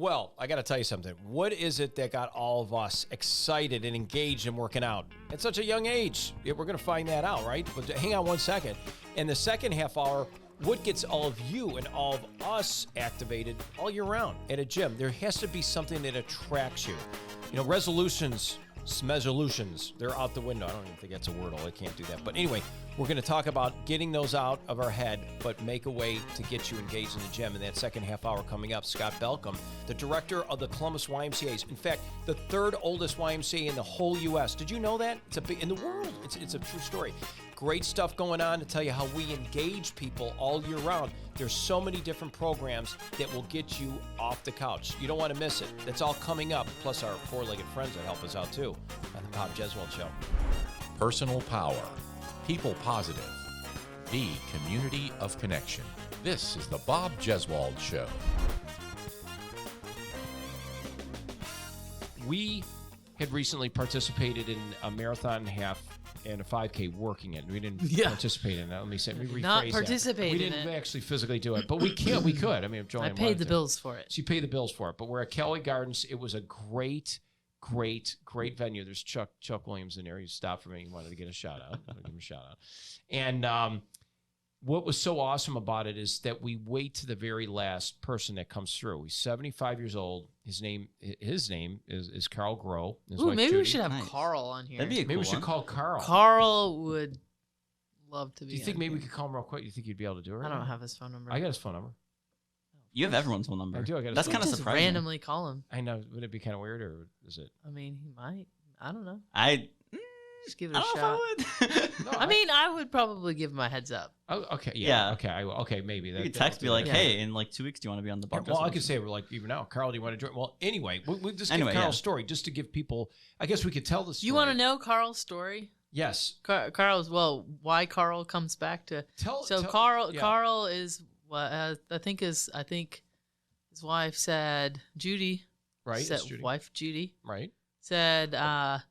Well, I got to tell you something. What is it that got all of us excited and engaged in working out at such a young age? Yeah, we're going to find that out, right? But hang on one second. In the second half hour, what gets all of you and all of us activated all year round at a gym? There has to be something that attracts you. You know, resolutions, they're out the window. I don't even think that's a word. I can't do that. But anyway, we're going to talk about getting those out of our head, but make a way to get you engaged in the gym. In that second half hour coming up, Scott Balkcum, the director of the Columbus YMCAs. In fact, the third oldest YMCA in the whole U.S. Did you know that? It's in the world. It's a true story. Great stuff going on to tell you how we engage people all year round. There's so many different programs that will get you off the couch. You don't want to miss it. That's all coming up, plus our four-legged friends that help us out too on the Bob Jeswald Show. Personal power, people positive, the community of connection. This is the Bob Jeswald Show. We had recently participated in a marathon half and a 5K working it. We didn't participate in that. Let me rephrase Not that. participate We in didn't it. actually physically do it, but we could. I mean, if Joanne I paid wanted the to. bills for it. She paid the bills for it. But we're at Kelly Gardens. It was a great venue. There's Chuck Williams in there. He stopped for me. He wanted to get a shout out. I'm going to give him a shout out. And what was so awesome about it is that we wait to the very last person that comes through. He's 75 years old. His name is Carl Groh. His Ooh, wife, maybe Judy. we should have Carl on here. That'd be a Maybe cool we should one. call Carl. Carl would love to be. Do you think on maybe we here. could call him real quick? You think you'd be able to do it? I don't have his phone number. I got his phone number. You have everyone's phone number. I do. I got his That's phone kind of Just surprising. randomly call him. I know. Would it be kind of weird, or is it? I mean, he might. I don't know. Just give it I a don't shot. know if I would. No, I mean, I would probably give him a heads up. Oh, okay. Yeah. Yeah. Okay. I will. Okay. Maybe. You could text me like, Yeah. hey, in like 2 weeks, do you want to be on the podcast? Well, I could say we're like even now. Carl, do you want to join? Well, anyway, we'll just give Anyway, Carl's yeah. story just to give people. I guess we could tell the story. You want to know Carl's story? Yes. Carl's why Carl comes back to. Tell. Carl yeah. Carl is what I think his wife said Judy. Right. Said, it's Judy. wife Judy Right. said that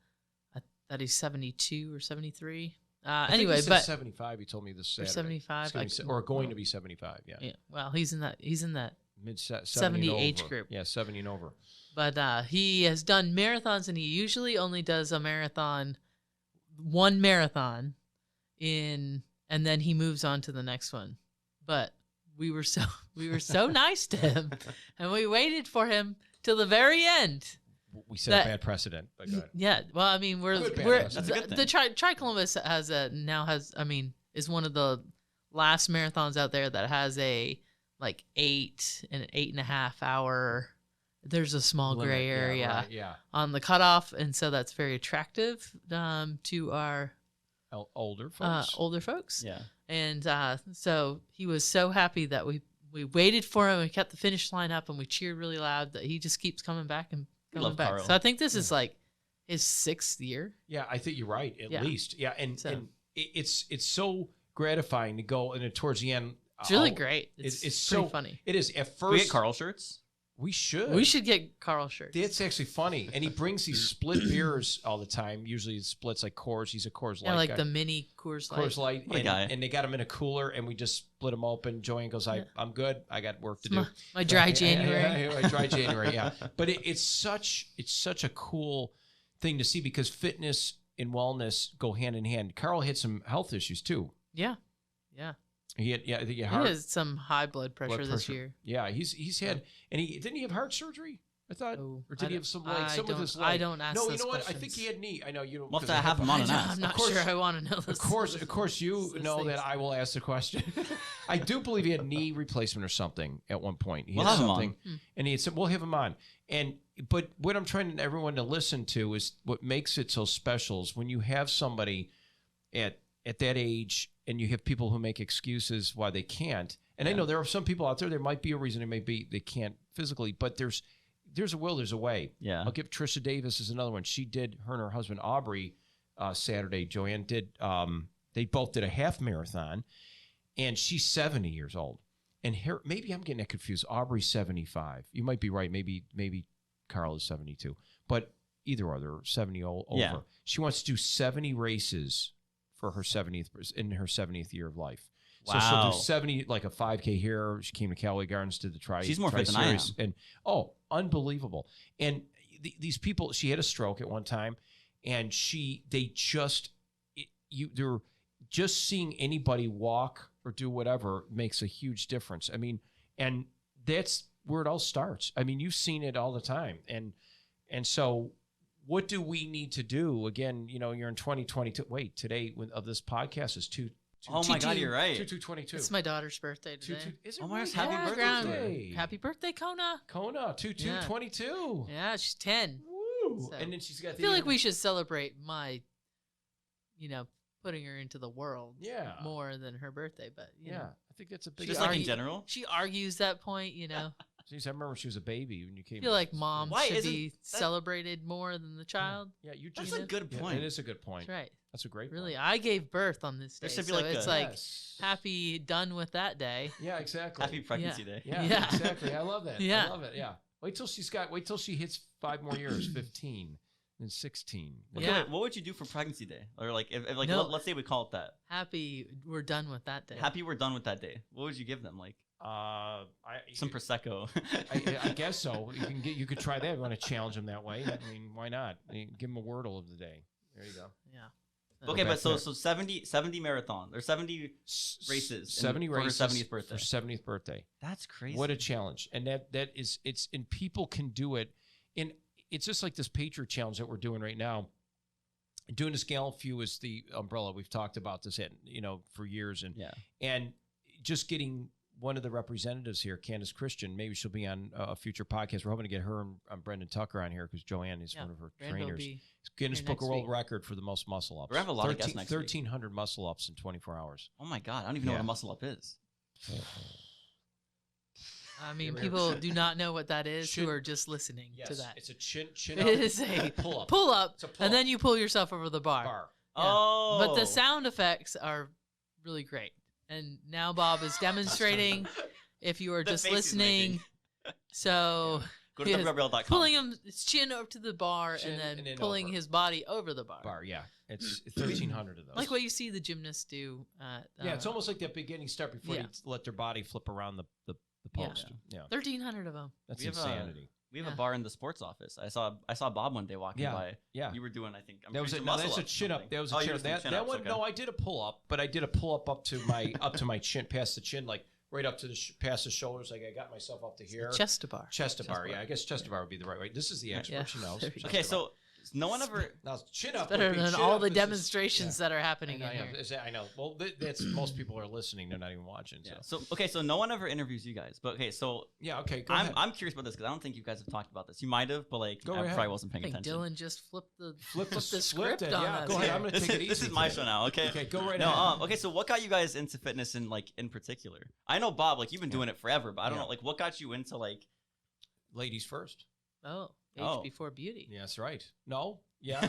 he's 72 or 73. I think Anyway, he said but 75. He told me this or Saturday. 75 or going to be 75. Yeah. yeah. Well, he's in that. Mid 70 70 and age over. group. Yeah, 70 and over. But he has done marathons, and he usually only does one marathon, and then he moves on to the next one. But we were so nice to him, and we waited for him till the very end. We set a bad precedent. But go ahead. Yeah, well, I mean, Good bad we're precedent. That's a good the Tri Columbus is one of the last marathons out there that has a like 8.5 hour. There's a small Limit. gray Yeah, area right, yeah. on the cutoff, and so that's very attractive to our Older folks. older folks. Yeah. And so he was so happy that we waited for him. We kept the finish line up, and we cheered really loud. That he just keeps coming back and coming love back. Carl. So I think this is like his 6th year. Yeah, I think you're right. At Yeah. least. Yeah, and So- it's so gratifying to go and then towards the end. It's really great. It's It's pretty so funny. It is. At Do first, we get Carl shirts? We should. We should get Carl shirts. That's actually funny. And he brings these split beers all the time. Usually it splits like Coors. He's a Coors Light Yeah, like guy. the mini Coors Light. Coors Light. What a guy. And they got them in a cooler, and we just split them open. Joanne goes, I'm good. I got work to do. My dry January. Yeah, dry January, yeah. But it's such a cool thing to see because fitness and wellness go hand in hand. Carl had some health issues too. Yeah. I think he had He heart has some high blood pressure this year. Yeah, he's had, and didn't he have heart surgery? I thought, Oh, or did he have some with his leg? I don't ask No, those you know what? I questions. think he had knee. I know you don't. We'll have 'cause to of have him HIPAA. on and ask. I'm not Of course- sure I want to know this. Of course, you Those know things. that I will ask the question. I do believe he had knee replacement or something at one point. He We'll had have him something, on. and he had said, "We'll have him on." But what I'm trying everyone to listen to is what makes it so special is when you have somebody at that age, and you have people who make excuses why they can't. And I know there are some people out there. There might be a reason they can't physically, but there's a will, there's a way. Yeah. I'll give Trisha Davis is another one. She did, her and her husband Aubrey Saturday. Joanne did. They both did a half marathon, and she's 70 years old. And maybe I'm getting that confused. Aubrey's 75. You might be right. Maybe Carl is 72. But either or, they're 70 over. Yeah. She wants to do 70 races for her 70th year of life. So Wow. she'll do 70, like a 5K here. She came to Callaway Gardens, did the She's more fit than I am. And unbelievable. And these people, she had a stroke at one time, and they're just seeing anybody walk or do whatever makes a huge difference. I mean, and that's where it all starts. I mean, you've seen it all the time. And so what do we need to do? Again, you're in 2022. Wait, today of this podcast is Oh my God, you're right. 2222. It's my daughter's birthday today. Is it Oh my really? gosh, happy birthday. Happy birthday, Kona. Kona, 2222. Yeah, she's 10. Woo. So, And then she's got I feel like we should celebrate my, putting her into the world more than her birthday. But, you know. I think that's a big Just like in general? She argues that point, Jeez, I remember she was a baby when you came. I feel like mom Why should isn't be celebrated more than the child. Yeah, you That's just. a good Yeah, point. it is a good point. That's right. That's a great Really, point. I gave birth on this day. There should be so like it's a- like Yes. happy done with that day. Yeah, exactly. Happy pregnancy day. Yeah, Yeah. exactly. I love that. Yeah. I love it. Yeah. Wait till she hits 5 more years, 15 and 16. Okay, Yeah. wait, what would you do for pregnancy day? Or like, if like, No. let's say we call it that. Happy we're done with that day. Happy we're done with that day. What would you give them? Like some prosecco. I guess so. You could try that. You want to challenge them that way? I mean, why not? Give them a wordle of the day. There you go. Yeah. Okay, back but so there. 70 marathon or 70 races. 70 for her races 70th birthday. For 70th birthday. That's crazy. What a challenge. And and people can do it. And it's just like this Patriot Challenge that we're doing right now. Doing this Gallon Few is the umbrella. We've talked about this for years. And just getting one of the representatives here, Candace Christian, maybe she'll be on a future podcast. We're hoping to get her and Brendan Tucker on here because Joanne is one of her Brand will trainers. be Guinness here Book of next World week. Record for the most muscle ups. We're gonna have a lot of guests next week. 1,300 muscle ups in 24 hours. Oh my God, I don't even know what a muscle up is. I mean, Ever- people do not know what that is who Chin- are just listening to Yes, that. it's a chin It up. is a pull up. pull up, It's a pull and then up. you pull yourself over the bar. Bar. Yeah. Oh. But the sound effects are really great. And now Bob is demonstrating if you are The just face he's listening. making. So Go to he is www.com. pulling his chin up to the bar Chin and then, and then pulling over. his body over the bar. Bar, yeah. It's 1,300 of those. Like what you see the gymnasts do. Yeah, it's almost like that beginning start before yeah. you let their body flip around the post. Yeah. 1,300 of them. That's We have insanity. We have Yeah. a bar in the sports office. I saw Bob one day walking Yeah, by. yeah. You were doing, I think. I'm That was pretty a, sure no, that's muscle a chin up. something. That was a Oh, chin you up. were doing That chin-ups, one, okay. no, I did a pull up, but I did a pull up to my chin, past the chin, like right up to past the shoulders. Like I got myself up to here. Chest to bar. Chest to bar. bar. Yeah, I guess chest to bar would be the right way. This is the expert. Yeah. She knows. There we Chest go. Okay, to bar. so no one ever. Now chin up. Better would be than chin all up the is just- demonstrations that are happening in here. I know. Well, that's most people are listening. They're not even watching. So. Yeah. So okay, so no one ever interviews you guys, but okay, so Yeah. Okay. Go ahead. I'm curious about this because I don't think you guys have talked about this. You might have, but like Go I right probably ahead. wasn't I paying think attention. Dylan just flipped the Flipped script it. on Yeah. us. Go ahead. here. I'm gonna This take it is, this easy. is my today. show now. Okay. Okay. Go right No, ahead. okay. So what got you guys into fitness in particular? I know Bob, like you've been doing it forever, but I don't Yeah. know, like what got you into like. Ladies first. Oh, age Oh. before beauty. Yeah, that's right. No. Yeah.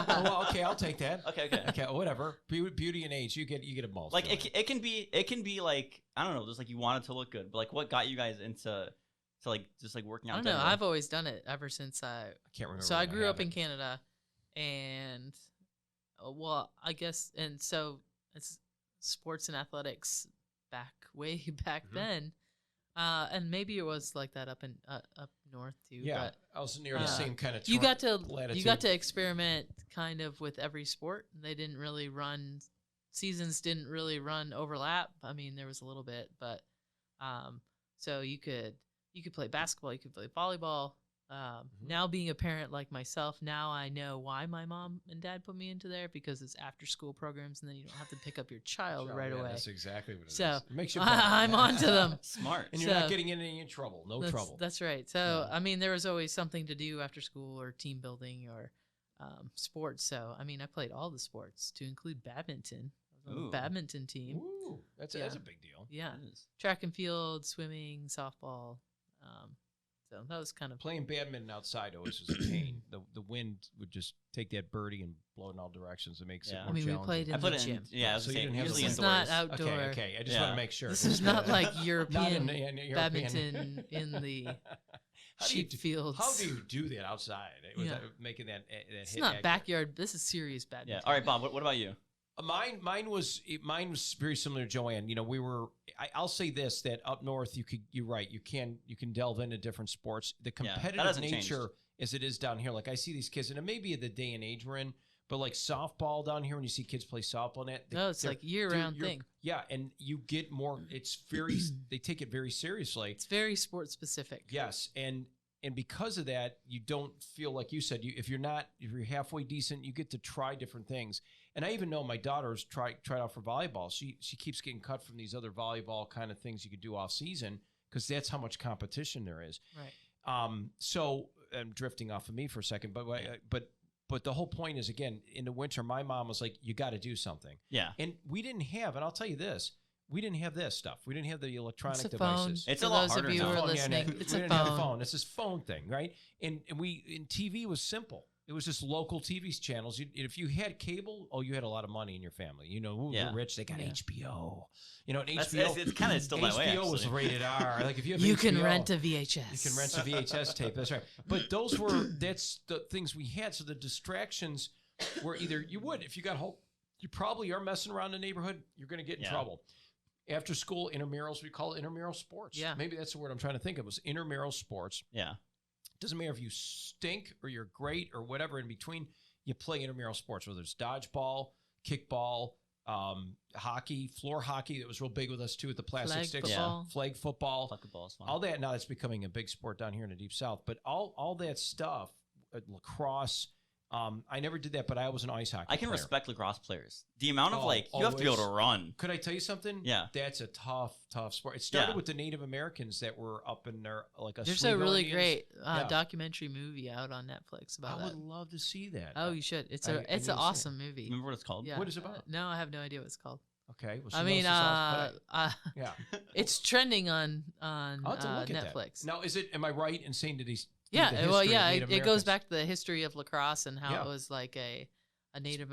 Oh, well, okay, I'll take that. Okay. Okay, whatever. Beauty and age, you get them both. Like really. it can be like I don't know, just like you wanted to look good, but like what got you guys into like just like working out? I in don't know. general? I've always done it ever since I can't remember. So I when grew up had in it. Canada, and well, I guess, and so it's sports and athletics way back Mhm. then, and maybe it was like that up north too. Yeah, I was near the uh, same kind of. But you got latitude. to experiment kind of with every sport. They didn't really run seasons. Didn't really run overlap. I mean, there was a little bit, but so you could play basketball, you could play volleyball. Now being a parent like myself, now I know why my mom and dad put me into there because it's after school programs and then you don't have to pick up your child right yeah, away. That's exactly what it is. So, It makes you better. I'm onto them. Smart. And you're not So- getting in any trouble. No trouble. That's right. So, I mean, there was always something to do after school or team building or sports. So, I mean, I played all the sports to include badminton. I was on Ooh. the badminton team. Ooh, that's Yeah. a big deal. Yeah. It is. Track and field, swimming, softball. So that was kind of Playing badminton outside always was a pain. The wind would just take that birdie and blow in all directions. It makes it Yeah. more I mean, we challenging. played in I put the it gym. in. Yeah, I was So you saying, didn't have usually This is indoors. not outdoor. Okay. I just Yeah. want to make sure. This is not like Not European in European. badminton in the How do you sheep do- fields. How do you do that outside? Yeah. Making that It's hit not accurate? backyard. This is serious badminton. Yeah. All right, Bob. What about you? Mine was very similar to Joanne. I'll say this, that up north you're right, you can delve into different sports. The competitive hasn't nature changed. as it is down here. Like I see these kids, and it may be the day and age we're in, but like softball down here, when you see kids play softball, it's like year-round thing. Yeah, and you get more. It's very. They take it very seriously. It's very sport specific. Yes, and because of that, you don't feel like you said. If you're halfway decent, you get to try different things. And I even know my daughter's tried out for volleyball. She keeps getting cut from these other volleyball kind of things you could do off season because that's how much competition there is. Right. So I'm drifting off of me for a second, but the whole point is, again, in the winter, my mom was like, you got to do something. Yeah. And we didn't have, and I'll tell you this, we didn't have this stuff. We didn't have the electronic It's a devices. phone. It's For a lot those harder of you now. who are Phone, yeah, listening, no, it's we a didn't have a phone. phone. It's this phone thing, right? And TV was simple. It was just local TV channels. If you had cable, you had a lot of money in your family. They're rich. They got Yeah. HBO. And That's- HBO. it's kind of still that way. HBO was Actually. rated R. Like if you have You HBO, can rent a VHS. you can rent a VHS tape. That's right. But that's the things we had. So the distractions were either if you got home, you probably are messing around in the neighborhood. You're going to get in trouble. After school intramurals, we call it intramural sports. Yeah. Maybe that's the word I'm trying to think of. Was intramural sports. Yeah. Doesn't matter if you stink or you're great or whatever in between. You play intramural sports, whether it's dodgeball, kickball, hockey, floor hockey. That was real big with us too at the plastic Flag sticks. football. Flag football. Bucketball is fun. All that now it's becoming a big sport down here in the deep south. But all that stuff, lacrosse. I never did that, but I was an ice hockey I can player. respect lacrosse players. The amount of you have to be able always. to run. Could I tell you something? Yeah. That's a tough sport. It started Yeah. with the Native Americans that were up in there, like There's Oswego a really Indians. great Yeah. documentary movie out on Netflix I about would that. love to see that. Oh, you should. It's I an need to see awesome movie. Remember what it's called? Yeah. What is it about? No, I have no idea what it's called. Okay. Well, I mean, yeah. it's trending on I'll have to look at Netflix. that. Now, am I right in saying that he's Yeah, the well, history of yeah, Native it goes Americans? back to the history of lacrosse and how Yeah. it was like a native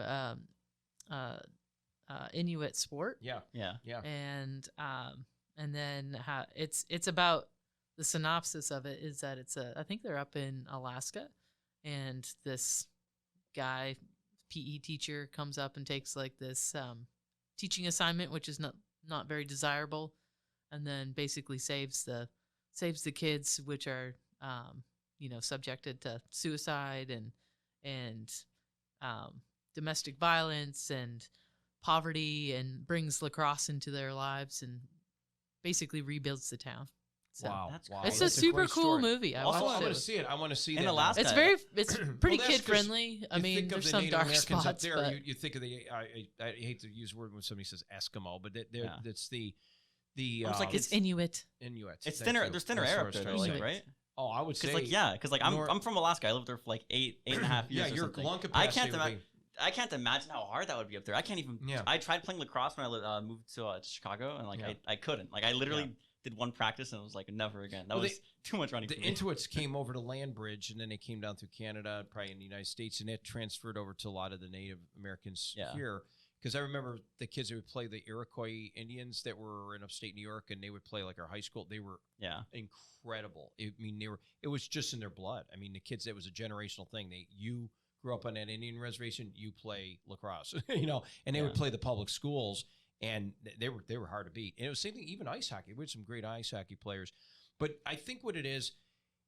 Inuit sport, Yeah. Yeah. Yeah. and then how it's about the synopsis of it is that I think they're up in Alaska, and this guy, PE teacher, comes up and takes like this teaching assignment, which is not very desirable, and then basically saves the kids, which are subjected to suicide and domestic violence and poverty, and brings lacrosse into their lives and basically rebuilds the town. So Wow. That's wow. it's a That's super great cool story. movie. I Also, watched I it. want to see it. I want to see In that. now. Alaska. It's pretty Well, that's kid friendly. I You mean, think of there's the some Native dark Americans spots, up there. but You think of I hate to use a word when somebody says Eskimo, but Yeah. it's the It's like it's Inuit. Inuits. It's Thank thinner. you. There's thinner That's air what I up was there, trying though, to like, say. right? Oh, I would say Because I'm from Alaska. I lived there for like eight and a half years. Yeah, or your something. lung I capacity can't would imagine. be- I can't imagine how hard that would be up there. I can't even. Yeah. I tried playing lacrosse when I moved to Chicago, and Yeah. I couldn't. Like I literally did one practice, and it was like never again. That Well, was too much running The for me. Inuits came over to land bridge, and then they came down through Canada, probably in the United States, and it transferred over to a lot of the Native Americans Yeah. here. Because I remember the kids that would play the Iroquois Indians that were in upstate New York, and they would play like our high school. They were Yeah. incredible. It was just in their blood. I mean, the kids, it was a generational thing. You grew up on that Indian reservation, you play lacrosse, and they would Yeah. play the public schools, and they were hard to beat. And it was the same thing, even ice hockey. We had some great ice hockey players. But I think what it is,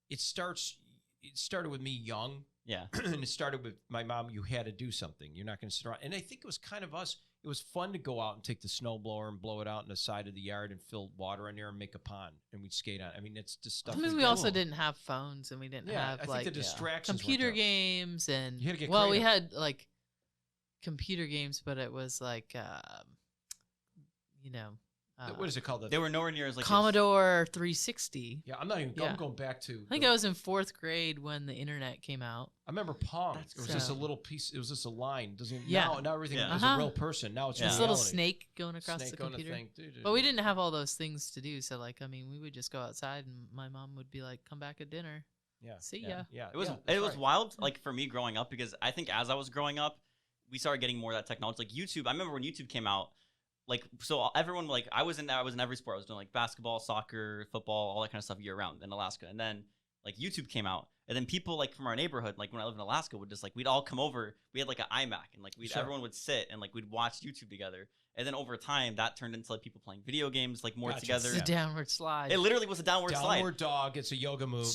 it started with me young. Yeah. And it started with my mom. You had to do something. You're not going to sit around. And I think it was kind of us. It was fun to go out and take the snowblower and blow it out on the side of the yard and fill water in there and make a pond. And we'd skate on. I mean, it's just stuff. I mean, we also didn't have phones, and we didn't Yeah, I have think like the distractions. computer weren't there. games, and You had to get we creative. had like computer games, but it was like What is it called? They were nowhere near as like Commodore 360. Yeah, I'm not even. Yeah. I'm going back to. I think I was in 4th grade when the internet came out. I remember Pong. That's It was just a so- little piece. It was just a line. Doesn't. Yeah. Now everything Yeah. is Uh-huh. a real person. Now it's Yeah. This reality. little snake going across Snake the on the computer. thing. Dude, But we didn't have all those things to do. So like, I mean, we would just go outside, and my mom would be like, "Come back at dinner. Yeah. See Yeah. ya." Yeah. It was yeah, it that's was right. wild, like for me growing up, because I think as I was growing up, we started getting more of that technology. Like YouTube, I remember when YouTube came out, like so everyone like I was in every sport. I was doing like basketball, soccer, football, all that kind of stuff year round in Alaska. And then like YouTube came out, And then people like from our neighborhood, like when I lived in Alaska, would just like we'd all come over. We had like an iMac, and like everyone would sit and like we'd watch YouTube together. And then over time, that turned into like people playing video games like more together. It's a downward slide. It literally was a downward slide. Downward dog. It's a yoga move.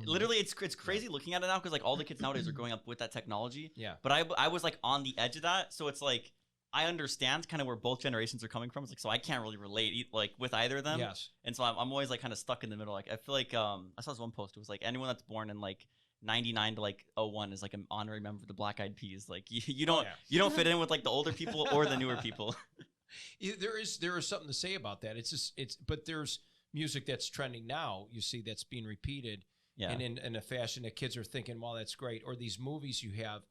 Literally, it's crazy looking at it now because like all the kids nowadays are growing up with that technology. Yeah. But I was like on the edge of that, so it's like I understand kind of where both generations are coming from. It's like so I can't really relate like with either of them. Yes. And so I'm always like kind of stuck in the middle. Like I feel like I saw this one post. It was like anyone that's born in like 99 to like 01 is like an honorary member of the Black Eyed Peas. Like you don't fit in with like the older people or the newer people. There is something to say about that. But there's music that's trending now. You see that's being repeated, and in a fashion that kids are thinking, "Well, that's great." Or these movies you have,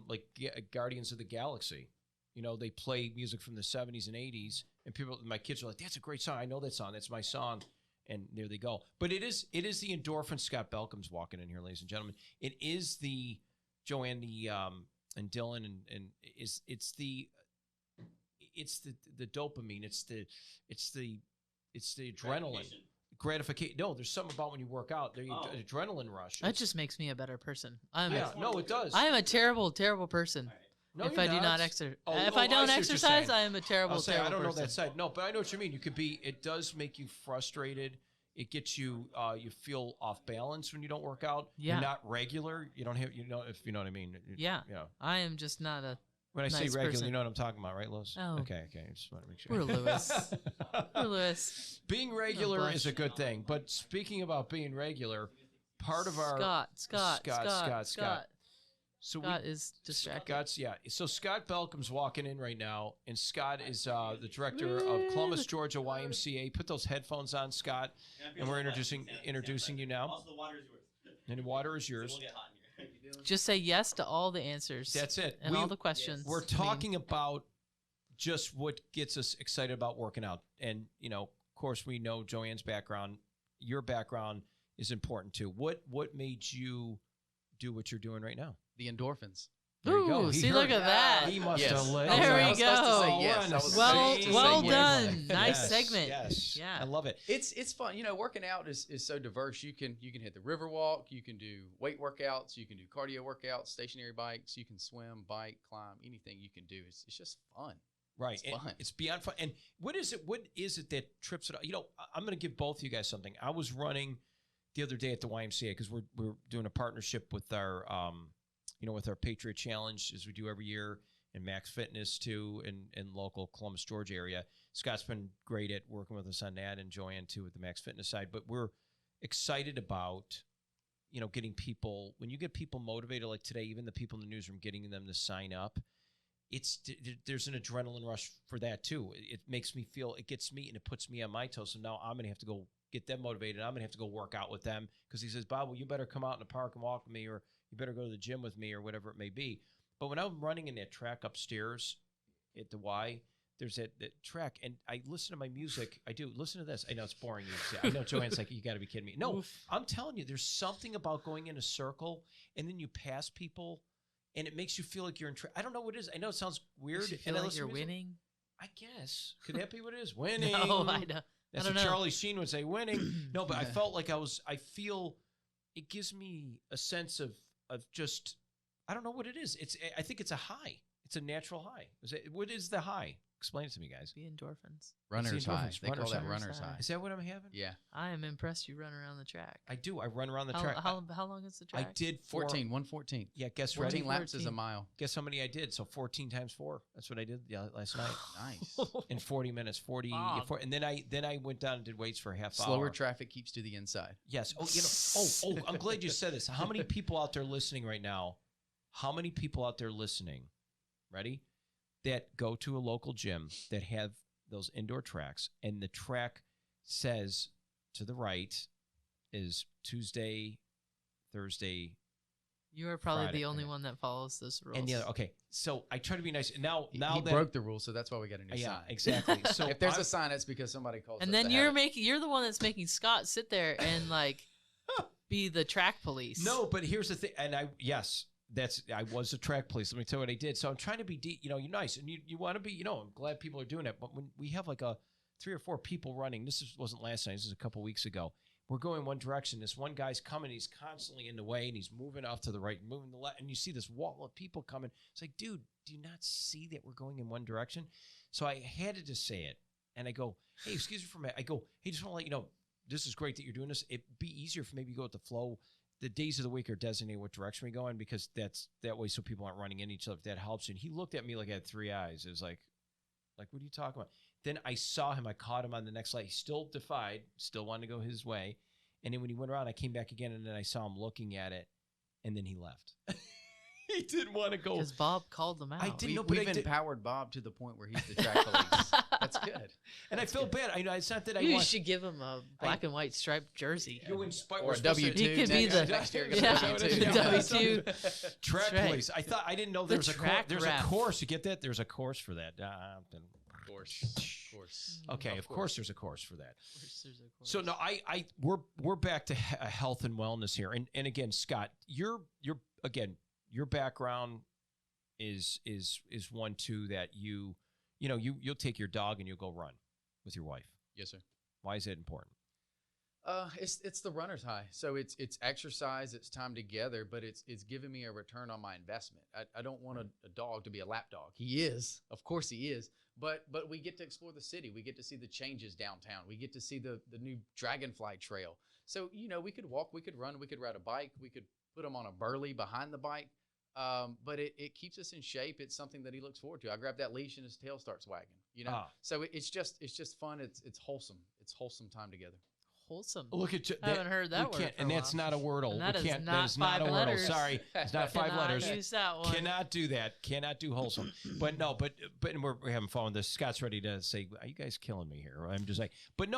like Guardians of the Galaxy. You know, they play music from the 70s and 80s, and my kids are like, "That's a great song. I know that song. That's my song." And there they go. But it is the endorphin. Scott Balkcum's walking in here, ladies and gentlemen. It is the Joanne, and Dylan, and it's the dopamine. It's the adrenaline. Gratification. No, there's something about when you work out. The adrenaline rush. That just makes me a better person. It does. I am a terrible, terrible person. No, if I do not exercise, I I am a terrible, terrible I don't know person. that side. No, but I know what you mean. It does make you frustrated. It gets you, you feel off balance when you don't work out. Yeah. You're not regular. You don't have, if you know what I mean. Yeah. I am just not a When I say nice regular, person. you know what I'm talking about, right, Lewis? Oh. Okay. I just want to make sure. Poor Lewis. Poor Lewis. Being regular blush. is a good thing. But speaking about being regular, part of our Scott. So Scott is distracted. So Scott Balkcum's walking in right now, and Scott is the director of Columbus, Georgia YMCA. Put those headphones on, Scott, and we're introducing you now. Also, the water is yours. And the water is yours. We'll get hot in here. Just say yes to all the answers. That's it. And all the questions. We're talking about just what gets us excited about working out. And, of course, we know Joanne's background. Your background is important, too. What made you do what you're doing right now? The endorphins. There you go. Ooh, He see, heard look it. at that. He must Yes. have lived. There we I was supposed to go. say yes. I was Well- supposed to say well yes. done. Nice Yes, segment. Yes. Yeah. I love it. It's fun. Working out is so diverse. You can hit the river walk. You can do weight workouts. You can do cardio workouts, stationary bikes. You can swim, bike, climb, anything you can do. It's just fun. Right. It's fun. It's beyond fun. And what is it that trips it up? I'm going to give both of you guys something. I was running the other day at the YMCA because we're doing a partnership with our with our Patriot Challenge, as we do every year, and Max Fitness too, in local Columbus, Georgia area. Scott's been great at working with us on that, and Joanne too with the Max Fitness side. But we're excited about getting people. When you get people motivated, like today, even the people in the newsroom, getting them to sign up. There's an adrenaline rush for that too. It makes me feel, it gets me and it puts me on my toes. So now I'm going to have to go get them motivated. I'm going to have to go work out with them because he says, Bob, well, you better come out in the park and walk with me, or you better go to the gym with me, or whatever it may be. But when I'm running in that track upstairs at the Y, there's that track, and I listen to my music. I do. Listen to this. I know it's boring. I know Joanne's like, you got to be kidding me. No, I'm telling you, there's something about going in a circle and then you pass people, and it makes you feel like you're in I don't know what it is. I know it sounds weird. Makes you feel and like you're winning. I guess. Could that be what it is? Winning. No, I don't. That's I don't what know. Charlie Sheen would say, winning. No, but I felt like I feel it gives me a sense of just, I don't know what it is. I think it's a high. It's a natural high. What is the high? Explain it to me, guys. The endorphins. Runner's high. endorphins. They call that Runner's runner's high. high. Is that what I'm having? Yeah. I am impressed you run around the track. I do. I run around the track. How long is the track? I did 114. Yeah, guess 14 ready? laps is a mile. Guess how many I did? So 14 times 4. That's what I did last night. Nice. In 40 minutes. 40. Wow. And then I went down and did weights for a half hour. Slower traffic keeps to the inside. Yes. Oh, I'm glad you said this. How many people out there listening right now? How many people out there listening? Ready? That go to a local gym that have those indoor tracks, and the track says to the right is Tuesday, Thursday. You are probably Friday, the only okay. one that follows this rule. And the other, okay. So I try to be nice. Now He that broke the rule, so that's why we got a new yeah, sign. exactly. So if there's I'm- a sign, it's because somebody calls. And us then to have it. you're the one that's making Scott sit there and like be the track police. No, but here's the thing, and I was a track police. Let me tell you what I did. So I'm trying to be, you're nice, and you want to be, I'm glad people are doing it. But when we have like 3 or 4 people running, wasn't last night. This is a couple weeks ago. We're going one direction. This one guy's coming. He's constantly in the way, and he's moving off to the right, moving to the left. And you see this wall of people coming. It's like, dude, do you not see that we're going in one direction? So I had to just say it. And I go, hey, excuse me for a minute. I go, hey, just want to let you know, this is great that you're doing this. It'd be easier if maybe you go with the flow. The days of the week are designated what direction we go in, because that way so people aren't running into each other. If that helps you. And he looked at me like I had three eyes. It was like, what are you talking about? Then I saw him. I caught him on the next light. He still defied, still wanted to go his way. And then when he went around, I came back again, and then I saw him looking at it, and then he left. He didn't want to go. Because Bob called them out. I didn't know, but We've empowered Bob to the point where he's the track police. That's good. And I feel bad. I know it's not that I You want. should give him a black and white striped jersey. You inspire Or a W2. He could be the- next year. yeah, W2. W2. Track That's right. police. I didn't know The there was a course. track There's rep. a course. You get that? There's a course for that. Of course. Okay, of course there's a course for that. Of course there's a So no, we're back to health and wellness here. And again, Scott, your background is one too that you'll take your dog and you'll go run with your wife. Yes, sir. Why is that important? It's the runner's high. So it's exercise, it's time together, but it's giving me a return on my investment. I don't want a dog to be a lap dog. He is, of course he is, but we get to explore the city. We get to see the changes downtown. We get to see the new Dragonfly Trail. So, we could walk, we could run, we could ride a bike, we could put him on a burley behind the bike. But it keeps us in shape. It's something that he looks forward to. I grab that leash and his tail starts wagging, So it's just fun. It's wholesome. It's wholesome time together. Wholesome. Look at you. I haven't heard that word. And that's not a wordle. And that We is can't. not That is not a 5 wordle. letters. Sorry, it's not 5 Cannot letters. use that one. Cannot do that. Cannot do wholesome. But no, but we're having fun with this. Scott's ready to say, "Are you guys killing me here?" I'm just like, but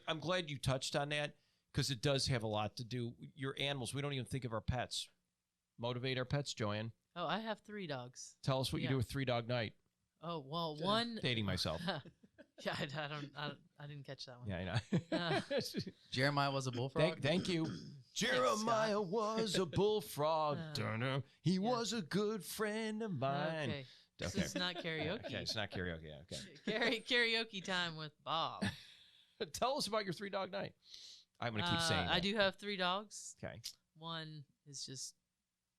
I'm glad you touched on that, because it does have a lot to do. Your animals. We don't even think of our pets. Motivate our pets, Joanne. Oh, I have 3 dogs. Tell us what you do with 3 Dog Night. Oh, well, one. Dating myself. Yeah, I didn't catch that one. Yeah, I know. Jeremiah was a bullfrog. Thank you. Jeremiah was a bullfrog. He was a good friend of mine. Okay. This is not karaoke. Okay, it's not karaoke. Okay. Karaoke time with Bob. Tell us about your 3 Dog Night. I'm going to keep saying that. I do have 3 dogs. Okay. One is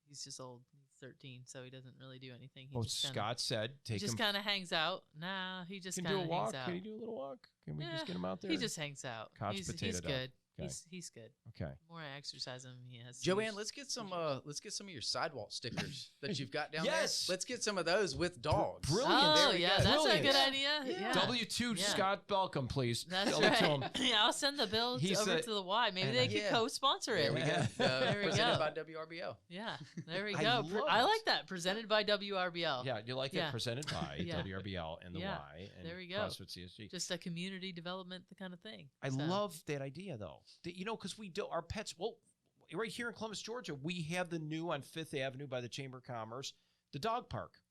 he's just old. He's 13, so he doesn't really do anything. He Well, just Scott said take him. just kind of hangs out. Nah, he just Can kind do a of walk. hangs out. Can you do a little walk? Can we just get him out there? He just hangs out. Couch he's potato dog. good. Okay. He's good. Okay. The more I exercise him, he has. Joanne, let's get some of your sidewalk stickers that you've got down Yes. there. Let's get some of those with dogs. Brilliant. Oh There we yeah, go. that's a Brilliant. good idea. Yeah. W2 Yeah. Scott Balkcum, please. That's Tell it to right. him. Yeah, I'll send the bill He's over a- to the Y. Maybe they could Yeah. co-sponsor There it. we go. There we Presented go. by WRBO. Yeah, there we I go. love I it. like that. Presented by WRBL. Yeah, you like that Yeah. presented by Yeah. WRBL and the Yeah. Y and There we go. CrossFit CSG. Just a community development kind of thing. I So, love that idea though. Because we do our pets. Well, right here in Columbus, Georgia, we have the new on 5th Avenue by the Chamber of Commerce, the dog park.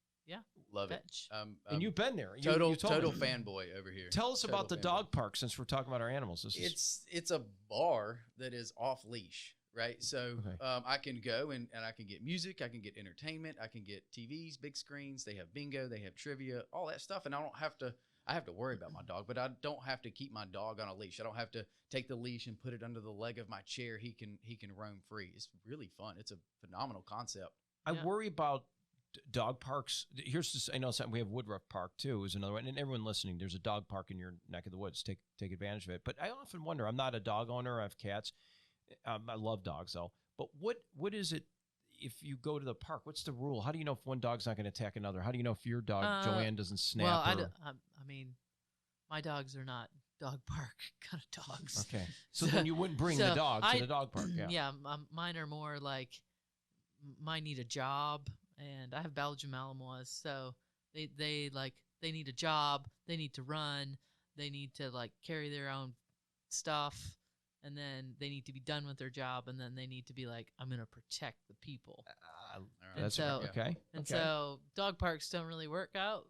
Love it. Fetch. And you've been there. You Total told me. fanboy over here. Tell us Total about the fanboy. dog park since we're talking about our animals. This is It's a bar that is off leash, right? So Okay. I can go and I can get music, I can get entertainment, I can get TVs, big screens. They have bingo, they have trivia, all that stuff, and I have to worry about my dog, but I don't have to keep my dog on a leash. I don't have to take the leash and put it under the leg of my chair. He can roam free. It's really fun. It's a phenomenal concept. I Yeah. worry about dog parks. Here's this. I know something. We have Woodruff Park too. Is another one. And everyone listening, there's a dog park in your neck of the woods. Take advantage of it. But I often wonder. I'm not a dog owner. I have cats. I love dogs though. But what is it? If you go to the park, what's the rule? How do you know if one dog's not going to attack another? How do you know if your dog Joanne doesn't snap? Well, or, I mean, my dogs are not dog park kind of dogs. okay. So then you wouldn't bring the dog to the dog park. Yeah. Mine are more like mine need a job, and I have Belgian Malinois, so they need a job, they need to run, they need to like carry their own stuff, and then they need to be done with their job, and then they need to be like, I'm gonna protect the people. And That's so- okay. And okay. so dog parks don't really work out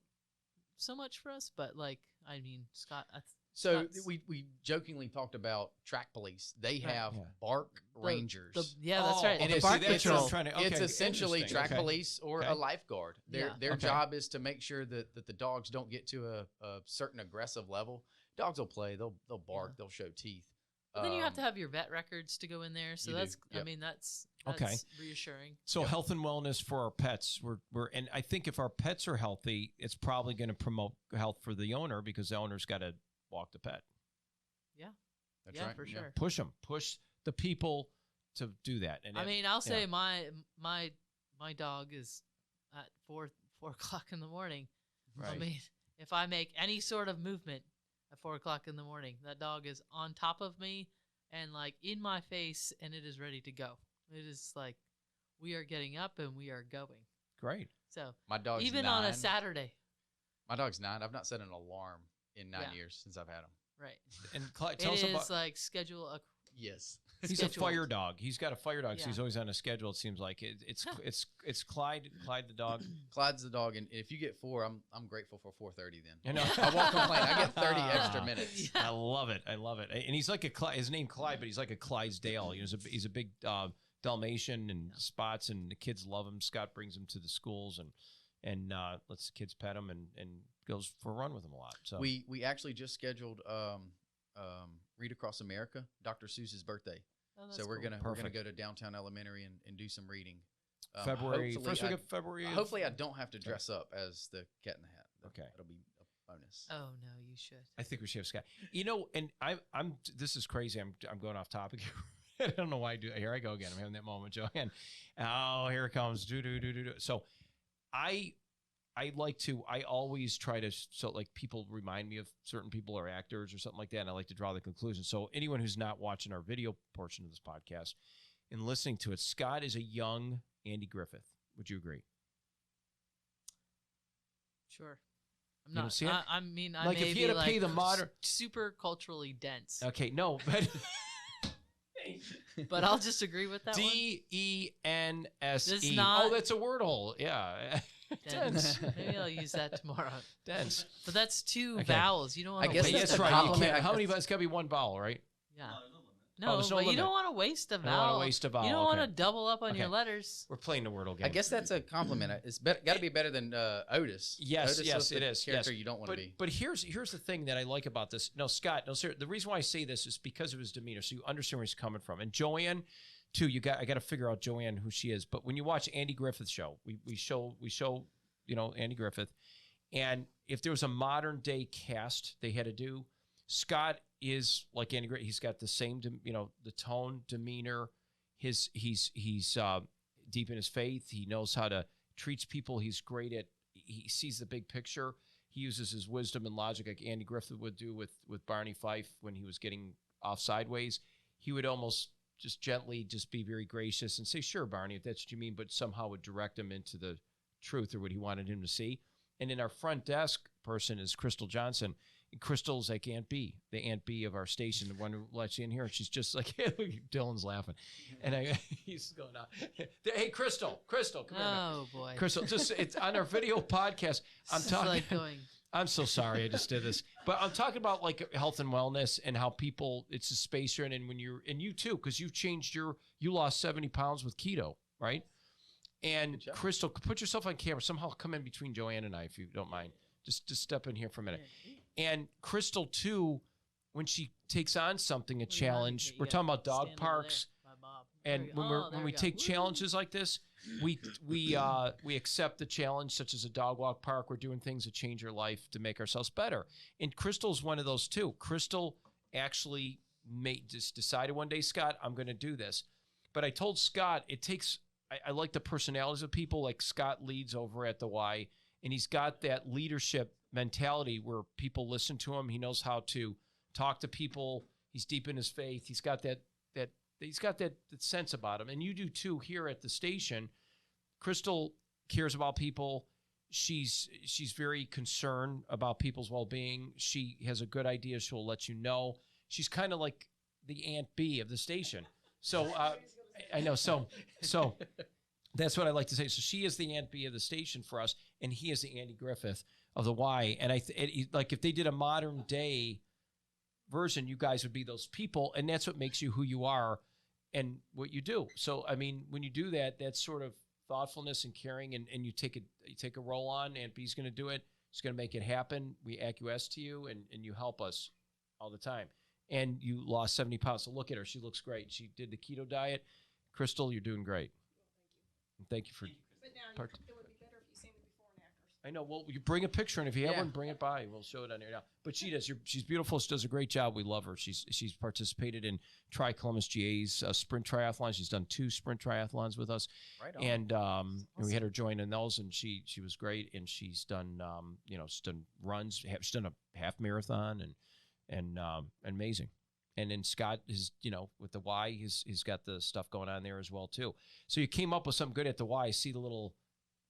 so much for us, but like I mean, Scott. So Scott's- we jokingly talked about track police. They Right. have Yeah. bark rangers. That's right. Oh, And the it's- bark that's patrol. what I'm trying to- it's okay, essentially interesting. track Okay. police or Okay. a lifeguard. Their Yeah. their Okay. job is to make sure that the dogs don't get to a certain aggressive level. Dogs will play. They'll bark. Yeah. They'll show teeth. But then you have to have your vet records to go in there. So You that's, do, yep. I mean, that's Okay. reassuring. So health and wellness for our pets. And I think if our pets are healthy, it's probably going to promote health for the owner because the owner's got to walk the pet. That's Yeah, right. for sure. Push them. Push the people to do that. And I mean, I'll say my dog is at 4 o'clock in the morning. I Right. mean, if I make any sort of movement at 4 o'clock in the morning, that dog is on top of me and like in my face, and it is ready to go. It is like we are getting up and we are going. Great. So My dog's even 9. on a Saturday, My dog's 9. I've not set an alarm in 9 Yeah. years since I've had him. right? And tell It us is about. like schedule a. Yes. He's a scheduled. fire dog. He's got a fire dog, so Yeah. he's always on a schedule. It seems like it's Clyde the dog. Clyde's the dog, and if you get 4, I'm grateful for 4:30. Then You know? I won't complain. I get 30 extra minutes. Yeah. I love it. And he's like a Clyde. His name Clyde, but he's like a Clydesdale. He's a big Dalmatian and spots, and the kids love him. Scott brings him to the schools and lets the kids pet him and goes for a run with him a lot. So We actually just scheduled Read Across America, Dr. Seuss's birthday. Oh, that's So we're cool. gonna Perfect. go to Downtown Elementary and do some reading. February hopefully first week I- of February. Hopefully, I don't have to dress up as the Cat in the Hat. Okay. That'll be a bonus. Oh no, you should. I think we should have Scott. You know, and I'm. This is crazy. I'm going off topic here. I don't know why I do. Here I go again. I'm having that moment, Joanne. Oh, here it comes. Do. So, I always try to, so like people remind me of certain people or actors or something like that, and I like to draw the conclusion. So anyone who's not watching our video portion of this podcast and listening to it, Scott is a young Andy Griffith. Would you agree? Sure. I'm You don't not. see it? I mean, I Like, if may you had be to pay the modern- super culturally dense, Okay, no, but but I'll just agree with that DENSE. It's not- Oh, that's a word hole. Yeah. one. Dense. Maybe I'll use that tomorrow. Dense. But that's 2 Okay. vowels. You don't want I to guess waste that's That's a right. You compliment. can't- How many of us got to be one vowel, right? Yeah. Oh, No, there's no but you limit. don't want to waste a I don't vowel. want to waste a vowel. You don't want okay. to double up on your Okay. letters. We're playing the wordle game. I guess that's a compliment. It's got to be better than Otis. Yes, Otis yes, was the it is, Character yes. you don't want to be. But here's the thing that I like about this. No, Scott, no, sir. The reason why I say this is because of his demeanor, so you understand where he's coming from. And Joanne, too. I got to figure out Joanne who she is. But when you watch Andy Griffith's show, we show Andy Griffith, and if there was a modern day cast they had to do, Scott is like Andy Griffith. He's got the same, the tone, demeanor. He's deep in his faith. He knows how to treats people. He's great at. He sees the big picture. He uses his wisdom and logic like Andy Griffith would do with Barney Fife when he was getting off sideways. He would almost just gently just be very gracious and say, "Sure, Barney, if that's what you mean," but somehow would direct him into the truth or what he wanted him to see. And in our front desk person is Crystal Johnson. And Crystal's like Aunt B, the Aunt B of our station, the one who lets you in here. And she's just like, Dylan's laughing. And he's going out. Hey, Crystal, come here. Oh boy. Crystal, it's on our video podcast. I'm This is talking. like going. I'm so sorry I just did this, but I'm talking about like health and wellness and how people, it's a space you're in. And when you too, because you lost 70 pounds with keto, right? And job. Crystal, put yourself on camera. Somehow come in between Joanne and I, if you don't mind. Just step in here for a minute. And Crystal too, when she takes on something, a challenge, we're talking about dog parks. And when we take challenges like this, we accept the challenge, such as a dog walk park. We're doing things that change your life to make ourselves better. And Crystal's one of those too. Crystal actually decided one day, Scott, I'm going to do this. But I told Scott, it takes. I like the personalities of people. Like Scott leads over at the Y, and he's got that leadership mentality where people listen to him. He knows how to talk to people. He's deep in his faith. He's got that sense about him. And you do too here at the station. Crystal cares about people. She's very concerned about people's well-being. She has a good idea. She'll let you know. She's kind of like the Aunt B of the station. So I know. So that's what I like to say. So she is the Aunt B of the station for us, and he is the Andy Griffith of the Y. And like if they did a modern day version, you guys would be those people, and that's what makes you who you are and what you do. So I mean, when you do that, that's sort of thoughtfulness and caring, and you take a role on. Aunt B's going to do it. She's going to make it happen. We acquiesce to you, and you help us all the time. and you lost 70 pounds. So look at her. She looks great. She did the keto diet. Crystal, you're doing great. Thank you for. But now it would be better if you see me before and after. I know. Well, you bring a picture, and if you have one, bring it by. We'll show it on here now. But she does. She's beautiful. She does a great job. We love her. She's participated in Tri-Columbus GA's sprint triathlon. She's done 2 sprint triathlons with us. Right on. And Awesome. we had her join in those, and she was great. And she's done she's done runs. She's done a half marathon, and amazing. And then Scott is, with the Y, he's got the stuff going on there as well too. So you came up with something good at the Y. See the little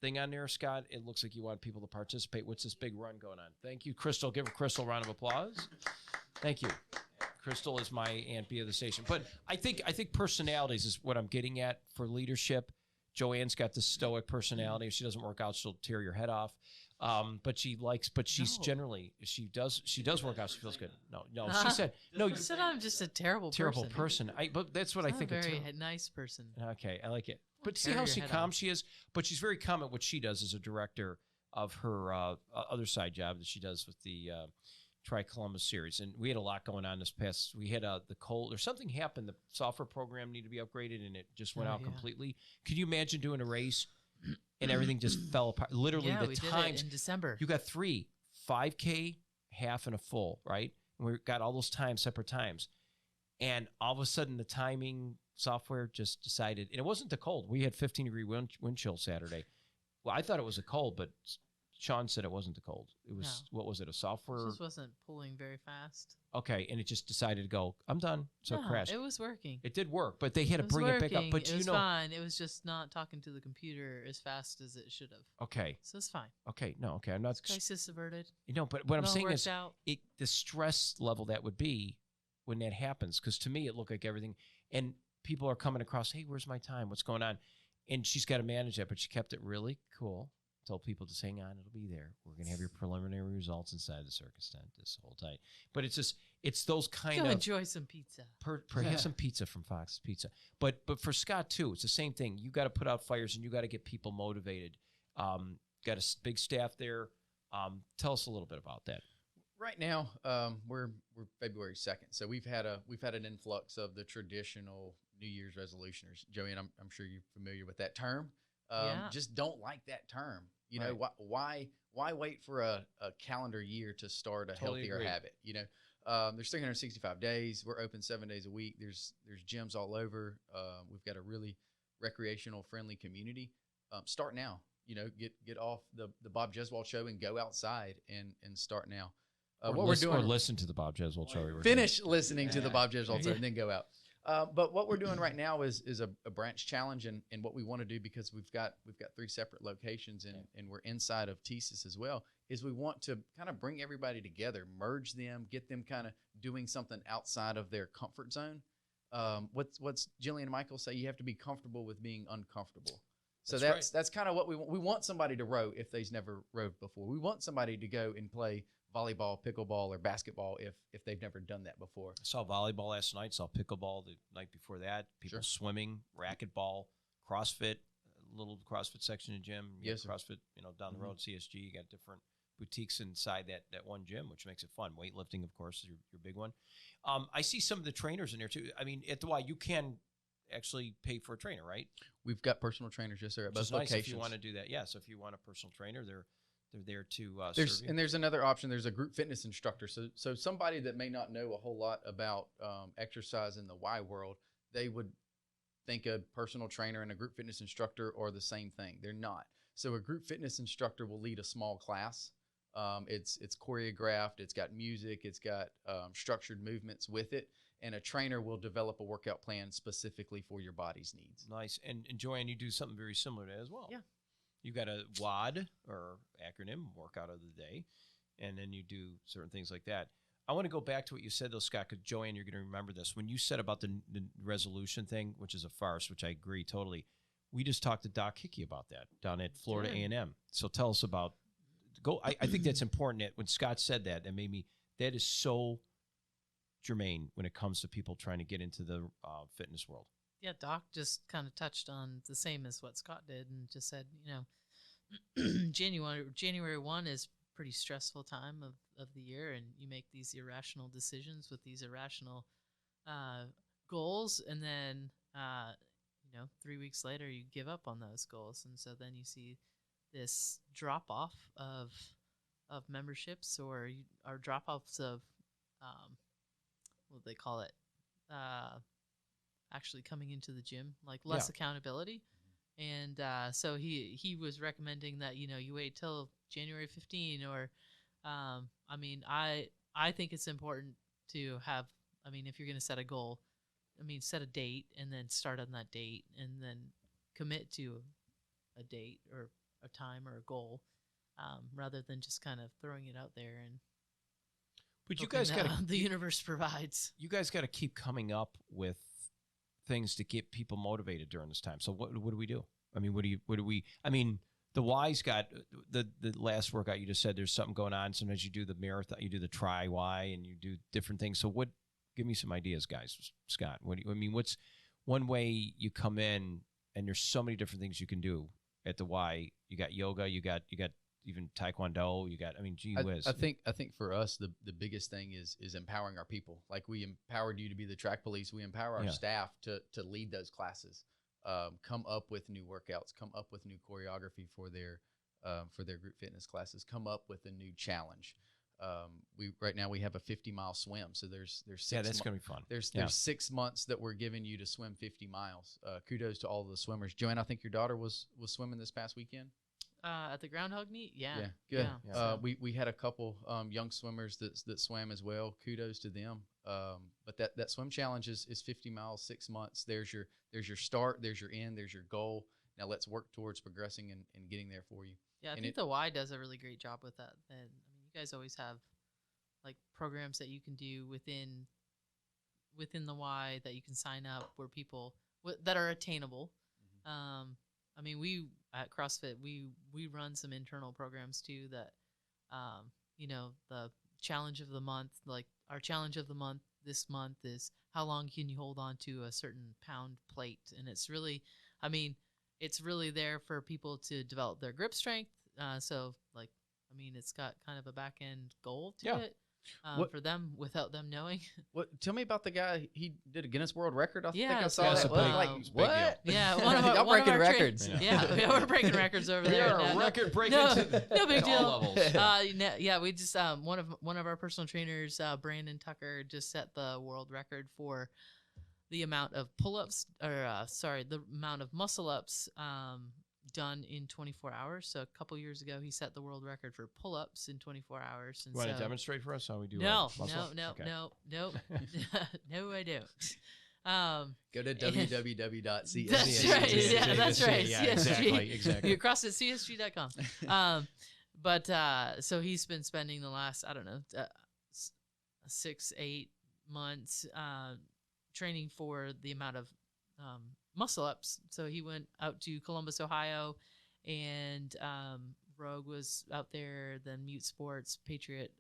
thing on there, Scott? It looks like you want people to participate. What's this big run going on? Thank you, Crystal. Give Crystal a round of applause. Thank you. Crystal is my Aunt B of the station. But I think personalities is what I'm getting at for leadership. Joanne's got this stoic personality. If she doesn't work out, she'll tear your head off. But she's generally, she does work out. She feels good. No, she said, no, You said I'm just a terrible person. But that's what I think. I'm a very nice person. Okay, I like it. But see tear how your head calm off. she is. But she's very calm at what she does as a director of her other side job that she does with the Tri-Columbus series. And we had a lot going on this past. We had the cold or something happened. The software program needed to be upgraded, and it just went out completely. Can you imagine doing a race and everything just fell apart? Literally, Yeah, the we times did it in December. you got 3 5K, half, and a full, right? And we got all those times, separate times. And all of a sudden, the timing software just decided, and it wasn't the cold. We had 15-degree wind chill Saturday. Well, I thought it was a cold, but Sean said it wasn't the cold. It was, what was it, a software? It just wasn't pulling very fast. Okay, and it just decided to go, I'm done. So it crashed. It was working. It did work, but they had to bring it back up. But it was fine. It was just not talking to the computer as fast as it should have. Okay. So it's fine. Okay, no, okay. I'm not. Crisis averted. But what I'm saying is out. the stress level that would be when that happens, because to me, it looked like everything, and people are coming across, hey, where's my time? What's going on? And she's got to manage that, but she kept it really cool. Told people just hang on, it'll be there. We're going to have your preliminary results inside the circus tent this whole time. But it's those kind Go of. enjoy some pizza. Have some pizza from Fox's Pizza. But for Scott, too, it's the same thing. You got to put out fires and you got to get people motivated. Got a big staff there. Tell us a little bit about that. Right now, we're February 2nd, so we've had an influx of the traditional New Year's resolutioners. Joanne, I'm sure you're familiar with that term. Just don't like that term. You know, why wait for a calendar year to start a healthier habit? You know, there's 365 days. We're open 7 days a week. There's gyms all over. We've got a really recreational friendly community. Start now. You know, get off the Bob Jeswald show and go outside and start now. What we're doing, or listen to the Bob Jeswald show. Finish listening to the Bob Jeswald show and then go out. But what we're doing right now is a branch challenge, and what we want to do, because we've got 3 separate locations and we're inside of TSIS as well, is we want to kind of bring everybody together, merge them, get them kind of doing something outside of their comfort zone. What's Jillian and Michael say? You have to be comfortable with being uncomfortable. So that's kind of what we want. We want somebody to row if they've never rowed before. We want somebody to go and play volleyball, pickleball, or basketball if they've never done that before. I saw volleyball last night. Saw pickleball the night before that. People swimming, racquetball, CrossFit, a little CrossFit section in the gym. Yes, CrossFit, down the road, CSG. You got different boutiques inside that one gym, which makes it fun. Weightlifting, of course, is your big one. I see some of the trainers in there too. I mean, at the Y, you can actually pay for a trainer, right? We've got personal trainers, yes, sir, at both locations. Nice if you want to do that. Yeah, so if you want a personal trainer, they're there to serve you. And there's another option. There's a group fitness instructor. So somebody that may not know a whole lot about exercise in the Y world, they would think a personal trainer and a group fitness instructor are the same thing. They're not. So a group fitness instructor will lead a small class. It's choreographed. It's got music. It's got structured movements with it. And a trainer will develop a workout plan specifically for your body's needs. Nice. And Joanne, you do something very similar to that as well. Yeah. You got a WOD, or acronym, workout of the day, and then you do certain things like that. I want to go back to what you said, though, Scott, because Joanne, you're going to remember this. When you said about the resolution thing, which is a farce, which I agree totally, we just talked to Doc Hickey about that down at Florida A&M. So tell us about I think that's important. That when Scott said that made me, that is so germane when it comes to people trying to get into the fitness world. Yeah, Doc just kind of touched on the same as what Scott did and just said, January 1 is pretty stressful time of the year, and you make these irrational decisions with these irrational goals, and then 3 weeks later you give up on those goals, and so then you see this drop off of memberships or drop offs of what do they call it, actually coming into the gym, like less accountability. And so he was recommending that you wait till January 15, or I think it's important to have, if you're going to set a goal, set a date and then start on that date and then commit to a date or a time or a goal, rather than just kind of throwing it out there and. But you guys got the universe provides. You guys got to keep coming up with things to get people motivated during this time. So what do we do? The Y's got the last workout you just said there's something going on. Sometimes you do the marathon, you do the tri Y, and you do different things. So give me some ideas, guys. Scott, what's one way you come in and there's so many different things you can do at the Y? You got yoga, you got even Taekwondo, gee whiz. I think for us, the biggest thing is empowering our people. Like we empowered you to be the track police. We empower our staff to lead those classes, come up with new workouts, come up with new choreography for their group fitness classes, come up with a new challenge. Right now we have a 50-mile swim. So there's 6 that's going to be fun. There's 6 months that we're giving you to swim 50 miles. Kudos to all the swimmers. Joanne, I think your daughter was swimming this past weekend. At the groundhog meet, yeah, good. Yeah. We had a couple young swimmers that swam as well. Kudos to them. But that swim challenge is 50 miles, 6 months. There's your start, there's your end, there's your goal. Now let's work towards progressing and getting there for you. Yeah, I think the Y does a really great job with that. And you guys always have like programs that you can do within the Y that you can sign up where people that are attainable. We at CrossFit we run some internal programs too that the challenge of the month, like our challenge of the month this month is how long can you hold on to a certain pound plate, and it's really there for people to develop their grip strength, it's got kind of a back end goal to it. For them without them knowing. Tell me about the guy. He did a Guinness World Record. I think I so, saw that. what? Yeah, y'all breaking records. We're breaking records over there. We are record breaking. No big deal. All levels. We just one of our personal trainers, Brandon Tucker, just set the world record for the amount of pull-ups, the amount of muscle-ups done in 24 hours. So a couple years ago, he set the world record for pull-ups in 24 hours. And you want to demonstrate for us how we do? No, okay. no, I don't. Go to www.csg. That's right. Yeah, that's right. Yeah, CSG. exactly. You're across at csg.com. So he's been spending the last 6-8 months training for the amount of muscle ups. So he went out to Columbus, Ohio, and Rogue was out there. Then Mute Sports, Patriot,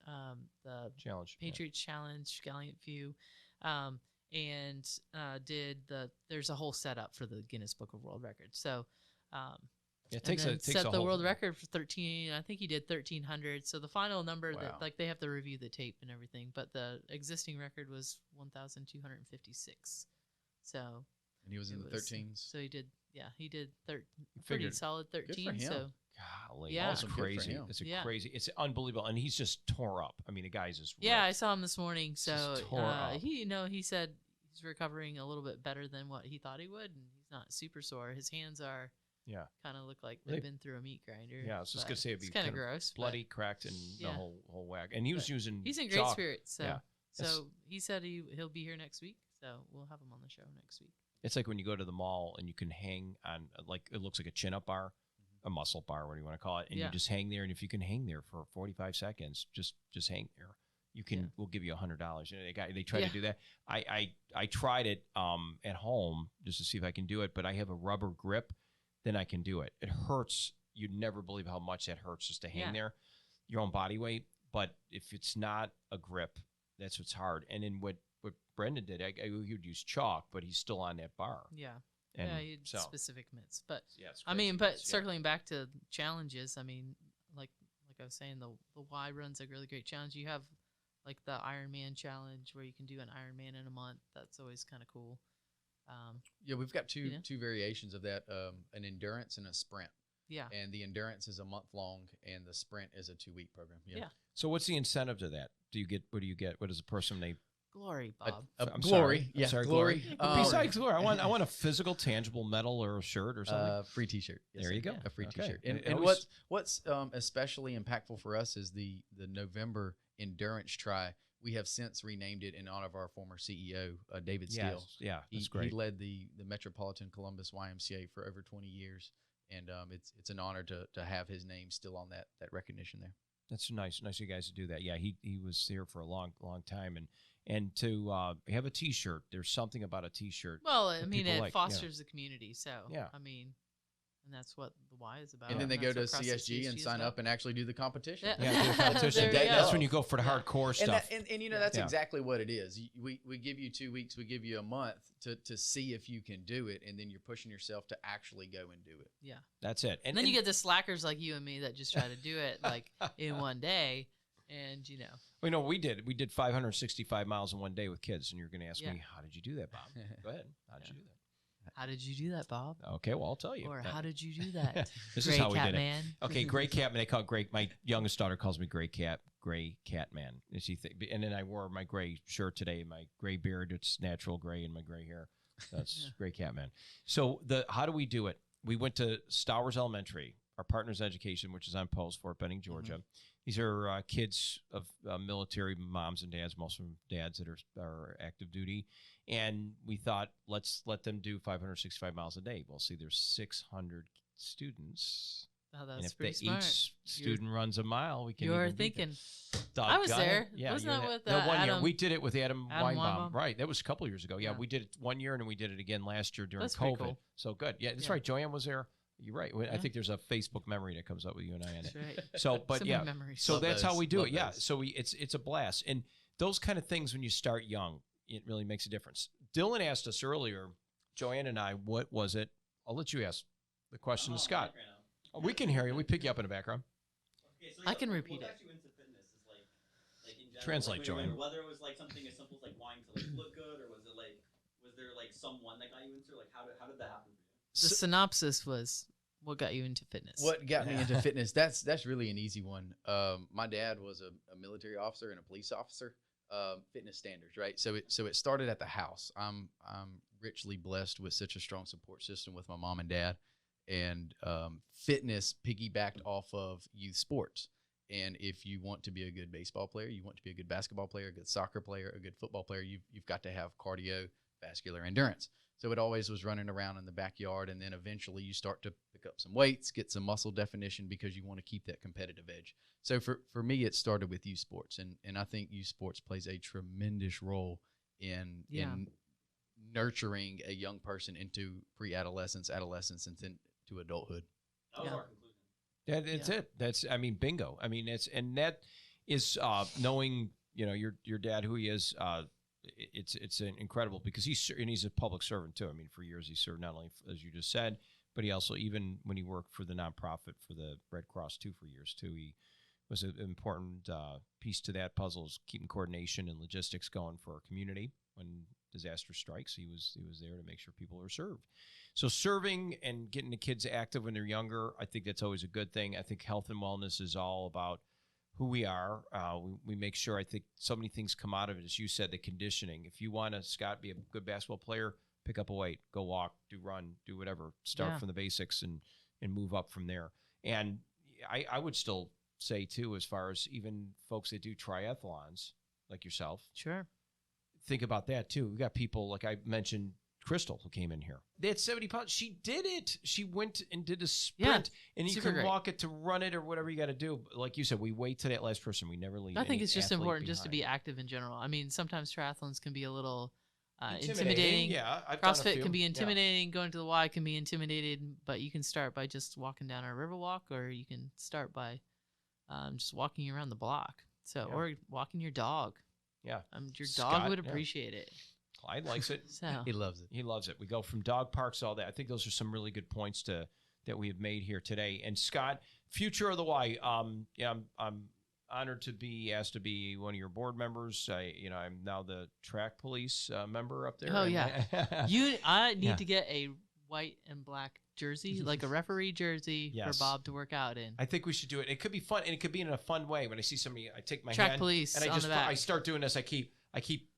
the Challenge, Patriot Challenge, Gallant Few, and there's a whole setup for the Guinness Book of World Records. So it takes set the whole world record for 13. I think he did 1,300. So the final number that they have to review the tape and everything, but the existing record was 1,256. So. And he was in the 13s. So he did pretty solid 13. Good for him. So golly, that's crazy. It's crazy. It's unbelievable, and he's just tore up. The guy's just ripped. I saw him this morning. So tore up. he said he's recovering a little bit better than what he thought he would, and he's not super sore. His hands are kind of look like they've been through a meat grinder. Yeah, I was just gonna say it'd be kind of gross, bloody, cracked, and the whole whack. And he was using. He's in great spirits. So so he said he'll be here next week. So we'll have him on the show next week. It's like when you go to the mall and you can hang on, like it looks like a chin-up bar, a muscle bar, what do you want to call it, and you just hang there. And if you can hang there for 45 seconds, just hang there. You can. We'll give you $100. They try to do that. I tried it at home just to see if I can do it, but I have a rubber grip. Then I can do it. It hurts. You'd never believe how much that hurts just to hang there, your own body weight. But if it's not a grip, that's what's hard. And then what Brendan did, he would use chalk, but he's still on that bar. Yeah. And he had specific mitts. But it's crazy. circling back to challenges, like I I was saying, the Y run's a really great challenge. You have like the Ironman challenge where you can do an Ironman in a month. That's always kind of cool. Yeah, we've got two you know? two variations of that, an endurance and a sprint. Yeah. And the endurance is a month long, and the sprint is a 2-week program. Yeah. So what's the incentive to that? What do you get? What does a person name? Glory, Bob. I'm glory. sorry. Yeah, I'm sorry, glory. Besides glory, I want a physical, tangible medal or a shirt or something. Free T-shirt. Yes, There you sir. go. A free Okay. T-shirt. And And always- what's especially impactful for us is the November endurance try. We have since renamed it in honor of our former CEO, David Steele. Yes, yeah, He, that's great. he led the Metropolitan Columbus YMCA for over 20 years, and it's an honor to have his name still on that recognition there. That's nice of you guys to do that. Yeah, he was here for a long time, and to have a T-shirt. There's something about a T-shirt. Well, I that mean, people it like, fosters the community. So, Yeah. I mean, and that's what the Y is about. And then they go to that's what CrossFit CSG and is sign about. up and actually do the competition. Yeah. Yeah, do the competition. There you That's go. when you go for the Yeah. hardcore And, stuff. you know that's Yeah. exactly what it is. We give you 2 weeks, we give you a month to see if you can do it, and then you're pushing yourself to actually go and do it. Yeah. That's it. And then you get the slackers like you and me that just try to do it like in one day. And, We know we did 565 miles in one day with kids, and you're going to ask Yeah. me, how did you do that, Bob? Go ahead. How did you do that? how did you do that, Bob? Okay, well, I'll tell you. Or how did you do that? This Gray is how we Cat did it. Man. Okay, Gray Cat Man. They call it Gray. My youngest daughter calls me Gray Cat Man. And then I wore my gray shirt today, my gray beard. It's natural gray, and my gray hair. That's Gray Cat Man. So how do we do it? We went to Stowers Elementary, our partner's education, which is on post, Fort Benning, Georgia. These are kids of military moms and dads, most of them dads that are active duty. And we thought, let's let them do 565 miles a day. Well, see, there's 600 students. Oh, And that's if pretty smart. each student runs a mile, we can You're even beat them. thinking. I was Doggone there. it. Yeah, Wasn't you're that in with, the one year? Adam- We did it with Adam Weinbaum. Weinbaum? Right. That was a couple years ago. Yeah, Yeah. we did it one year, and then we did it again last year during That's pretty COVID. cool. So good. Yeah, that's Yeah. right. Joanne was there. You're right. I Yeah. think there's a Facebook memory that comes up with you and I in That's it. right. So, but So yeah, many memories. so Love that's how those. we do Love it. Yeah. those. So it's a blast, and those kind of things when you start young, it really makes a difference. Dylan asked us earlier, Joanne and I, what was it? I'll let you ask the question to Scott. Oh, we can hear you. We pick you up in the background. Okay, so I can repeat what it. got you into fitness is like in general, Translate, like, Joanne. Whether it was like something as simple as like wanting to like look good, or was there like someone that got you into like how did that happen for you? The synopsis was what got you into fitness. What got me into fitness? That's really an easy one. My dad was a military officer and a police officer. Fitness standards, right? So it started at the house. I'm richly blessed with such a strong support system with my mom and dad, and fitness piggybacked off of youth sports. And if you want to be a good baseball player, you want to be a good basketball player, a good soccer player, a good football player, you've got to have cardiovascular endurance. So it always was running around in the backyard, and then eventually you start to pick up some weights, get some muscle definition because you want to keep that competitive edge. So for me, it started with youth sports, and I think youth sports plays a tremendous role in nurturing a young person into pre-adolescence, adolescence, and then to adulthood. That was Yeah. our conclusion. That's it. That's bingo. I mean, that is knowing your dad, who he is. It's incredible because he's a public servant too. I mean, for years he served not only as you just said, but he also, even when he worked for the nonprofit for the Red Cross too for years too, he was an important piece to that puzzle, is keeping coordination and logistics going for our community when disaster strikes. He was there to make sure people are served. So serving and getting the kids active when they're younger, I think that's always a good thing. I think health and wellness is all about who we are. We make sure, I think so many things come out of it. As you said, the conditioning. If you want to, Scott, be a good basketball player, pick up a weight, go walk, run, do whatever. Start from the basics and move up from there. And I would still say too, as far as even folks that do triathlons like yourself, Sure. think about that too. We got people, like I mentioned, Crystal, who came in here. They had 70 pounds. She did it. She went and did a sprint, and you super can great. walk it to run it or whatever you got to do. Like you said, we wait to that last person. We never leave. I think any it's just athlete important just to be behind. active in general. I mean, sometimes triathlons can be a little intimidating. Yeah, I've done a CrossFit few. can be Yeah. intimidating. Going to the Y can be intimidating, but you can start by just walking down a river walk, or you can start by just walking around the block. So, Yeah. or walking your dog. Yeah. Your Scott, dog would yeah. appreciate it. Clyde likes it. So, He loves it. He loves it. We go from dog parks, all that. I think those are some really good points that we have made here today. And Scott, future of the Y. I'm honored to be asked to be one of your board members. I'm now the track police member up there. Oh, and yeah. I- I need Yeah. to get a white and black jersey, like a referee jersey Yes. for Bob to work out in. I think we should do it. It could be fun, and it could be in a fun way. When I see somebody, I take my Track hand police and on the back. I start doing this. I keep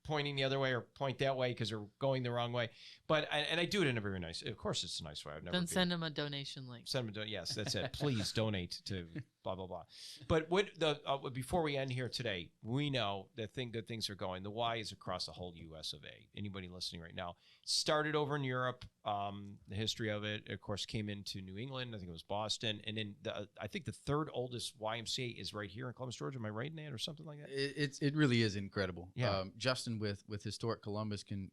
pointing the other way or point that way because they're going the wrong way. But I do it in a very nice. Of course, it's a nice way. I'd never Then send them a donation link. Send them. Yes, that's it. Please donate to blah blah blah. But before we end here today, we know that good things are going. The Y is across the whole U.S. of A. Anybody listening right now started over in Europe. The history of it, of course, came into New England. I think it was Boston, and then I think the third oldest YMCA is right here in Columbus, Georgia. Am I right in that, or something like that? It really is incredible. Yeah. Justin with Historic Columbus can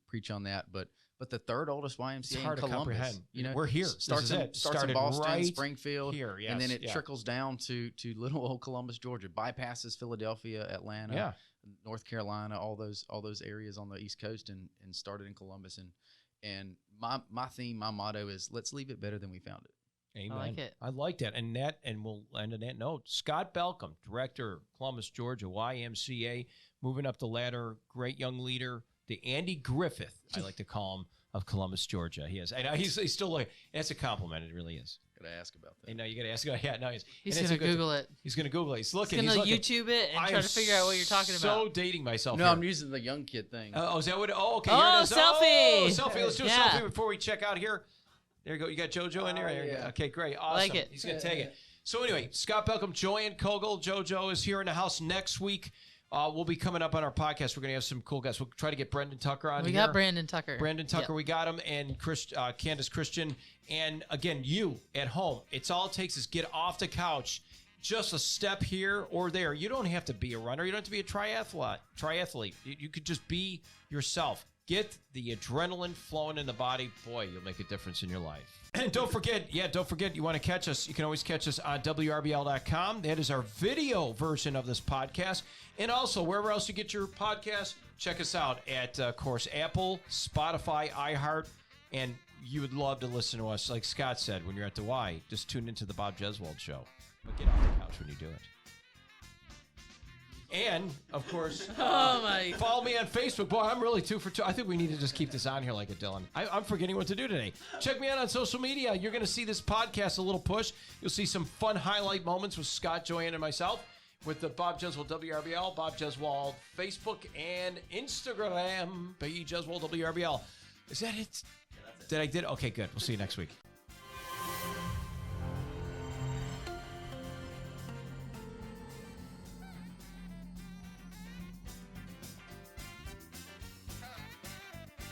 preach on that, but the third oldest YMCA It's hard in to Columbus. comprehend. We're here. Starts This is in, it. starts in Started Boston, right Springfield, here, and then yes, it yeah. trickles down to little old Columbus, Georgia, bypasses Philadelphia, Atlanta, Yeah. North Carolina, all those areas on the East Coast, and started in Columbus. And my theme, my motto is let's leave it better than we found it. Amen. I like it. I like that. And we'll end on that note. Scott Balkcum, director, Columbus, Georgia, YMCA, moving up the ladder, great young leader, the Andy Griffith, I like to call him, of Columbus, Georgia. He is. I know he's still like, that's a compliment. It really is. Gotta ask about that. You know, you got to ask. Yeah, no, He's and it's going a to good- Google it. He's going to Google it. He's He's looking. going to looking. YouTube it and I try am to figure out what you're talking So about. dating myself. No, here. I'm using the young kid thing. Oh, is that what? Oh, okay. Oh, here it is. selfie. Oh, selfie. Let's do a Yeah. selfie before we check out here. There you go. You got JoJo in there? Oh, There you go. yeah. Okay, great. Awesome. like it. He's going to take it. So anyway, Scott Balkcum, Joanne Kogel, JoJo is here in the house next week. We'll be coming up on our podcast. We're going to have some cool guests. We'll try to get Brendan Tucker on We here. got Brandon Tucker. Brandon Tucker, Yep. we got him, and Candace Christian. And again, you at home, it's all it takes is get off the couch, just a step here or there. You don't have to be a runner. You don't have to be a triathlete. You could just be yourself. Get the adrenaline flowing in the body. Boy, you'll make a difference in your life. And don't forget, you want to catch us, you can always catch us on WRBL.com. That is our video version of this podcast. And also, wherever else you get your podcast, check us out at, of course, Apple, Spotify, iHeart, and you would love to listen to us. Like Scott said, when you're at the Y, just tune into the Bob Jeswald Show. But get off the couch when you do it. And, of course, Oh, my. follow me on Facebook. Boy, I'm really 2 for 2. I think we need to just keep this on here like a Dylan. I'm forgetting what to do today. Check me out on social media. You're going to see this podcast a little push. You'll see some fun highlight moments with Scott, Joanne, and myself with the Bob Jeswald WRBL, Bob Jeswald Facebook, and Instagram, B. Jeswald WRBL. Is that it? Did I did? Okay, good. We'll see you next week.